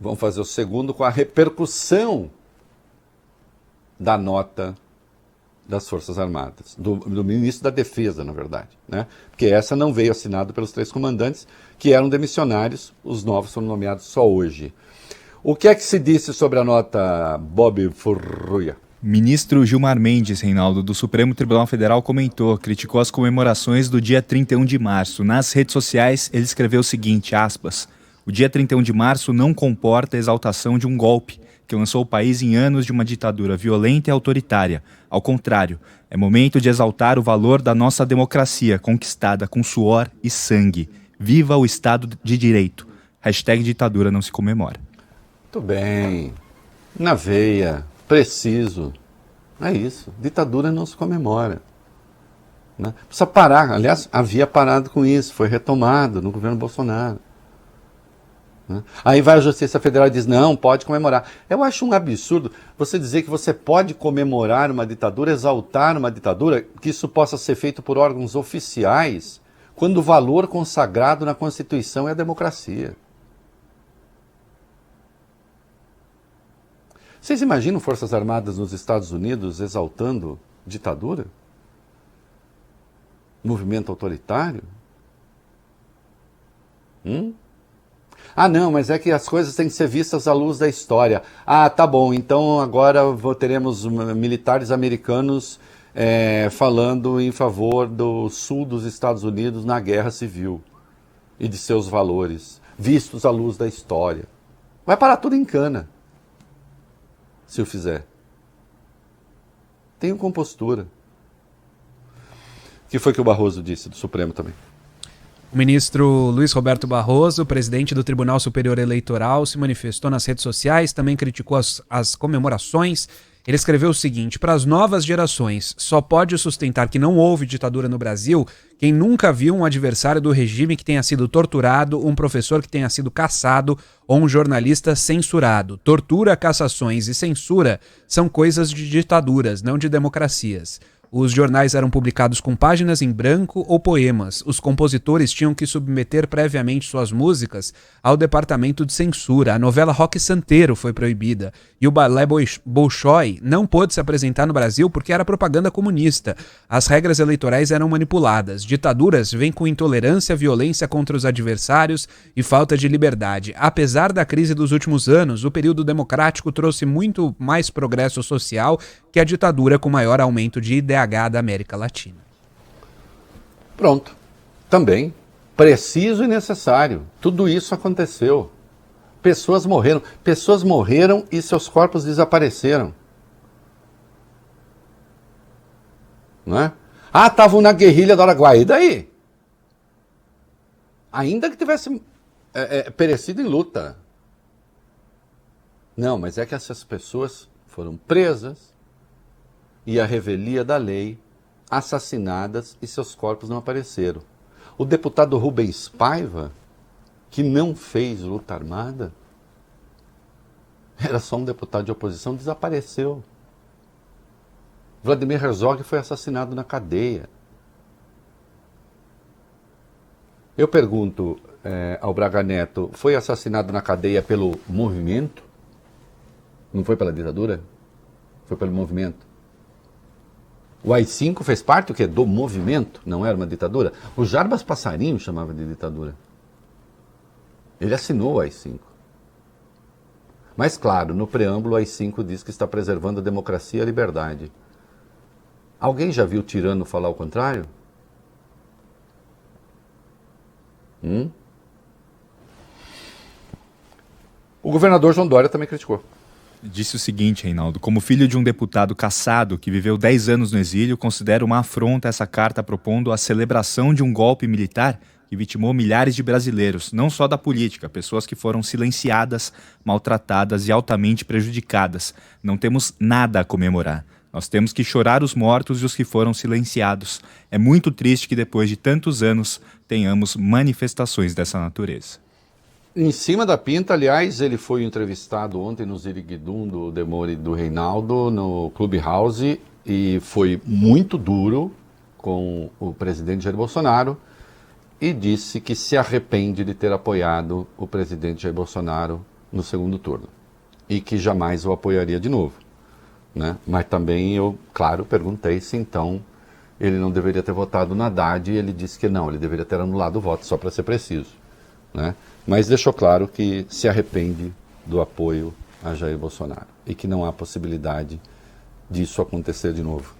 Vamos fazer o segundo com a repercussão da nota das Forças Armadas, do ministro da Defesa, na verdade, né? Porque essa não veio assinada pelos 3 comandantes, que eram demissionários, os novos foram nomeados só hoje. O que é que se disse sobre a nota, Bob Furruia? Ministro Gilmar Mendes, Reinaldo, do Supremo Tribunal Federal, criticou as comemorações do dia 31 de março. Nas redes sociais, ele escreveu o seguinte, aspas, o dia 31 de março não comporta a exaltação de um golpe que lançou o país em anos de uma ditadura violenta e autoritária. Ao contrário, é momento de exaltar o valor da nossa democracia, conquistada com suor e sangue. Viva o Estado de Direito. Hashtag ditadura não se comemora. Muito bem. Na veia. Preciso. É isso. Ditadura não se comemora. Né? Precisa parar. Aliás, havia parado com isso. Foi retomado no governo Bolsonaro. Né? Aí vai a Justiça Federal e diz, não, pode comemorar. Eu acho um absurdo você dizer que você pode comemorar uma ditadura, exaltar uma ditadura, que isso possa ser feito por órgãos oficiais, quando o valor consagrado na Constituição é a democracia. Vocês imaginam Forças Armadas nos Estados Unidos exaltando ditadura? Movimento autoritário? Ah, não, mas é que as coisas têm que ser vistas à luz da história. Ah, tá bom, então agora teremos militares americanos falando em favor do sul dos Estados Unidos na guerra civil e de seus valores, vistos à luz da história. Vai parar tudo em cana, se o fizer. Tenham compostura. O que foi que o Barroso disse do Supremo também? O ministro Luiz Roberto Barroso, presidente do Tribunal Superior Eleitoral, se manifestou nas redes sociais, também criticou as comemorações. Ele escreveu o seguinte, para as novas gerações, só pode sustentar que não houve ditadura no Brasil quem nunca viu um adversário do regime que tenha sido torturado, um professor que tenha sido cassado ou um jornalista censurado. Tortura, cassações e censura são coisas de ditaduras, não de democracias. Os jornais eram publicados com páginas em branco ou poemas. Os compositores tinham que submeter previamente suas músicas ao departamento de censura. A novela Roque Santeiro foi proibida. E o balé Bolshoi não pôde se apresentar no Brasil porque era propaganda comunista. As regras eleitorais eram manipuladas. Ditaduras vêm com intolerância, violência contra os adversários e falta de liberdade. Apesar da crise dos últimos anos, o período democrático trouxe muito mais progresso social que a ditadura com maior aumento de IDH da América Latina. Pronto. Também preciso e necessário. Tudo isso aconteceu. Pessoas morreram e seus corpos desapareceram. Não é? Ah, estavam na guerrilha do Araguaia. E daí? Ainda que tivesse perecido em luta. Não, mas é que essas pessoas foram presas e à revelia da lei, assassinadas e seus corpos não apareceram. O deputado Rubens Paiva, que não fez luta armada, era só um deputado de oposição, desapareceu. Vladimir Herzog foi assassinado na cadeia. Eu pergunto ao Braga Neto, foi assassinado na cadeia pelo movimento? Não foi pela ditadura? Foi pelo movimento. O AI-5 fez parte do movimento, não era uma ditadura? O Jarbas Passarinho chamava de ditadura. Ele assinou o AI-5. Mas, claro, no preâmbulo, o AI-5 diz que está preservando a democracia e a liberdade. Alguém já viu tirano falar o contrário? O governador João Dória também criticou. Disse o seguinte, Reinaldo, como filho de um deputado cassado que viveu 10 anos no exílio, considero uma afronta essa carta propondo a celebração de um golpe militar que vitimou milhares de brasileiros, não só da política, pessoas que foram silenciadas, maltratadas e altamente prejudicadas. Não temos nada a comemorar. Nós temos que chorar os mortos e os que foram silenciados. É muito triste que depois de tantos anos tenhamos manifestações dessa natureza. Em cima da pinta, aliás, ele foi entrevistado ontem no Ziriguidum do Demore e do Reinaldo, no Clubhouse, e foi muito duro com o presidente Jair Bolsonaro e disse que se arrepende de ter apoiado o presidente Jair Bolsonaro no segundo turno e que jamais o apoiaria de novo, né? Mas também eu, claro, perguntei se então ele não deveria ter votado no Haddad e ele disse que não, ele deveria ter anulado o voto, só para ser preciso, né? Mas deixou claro que se arrepende do apoio a Jair Bolsonaro e que não há possibilidade disso acontecer de novo.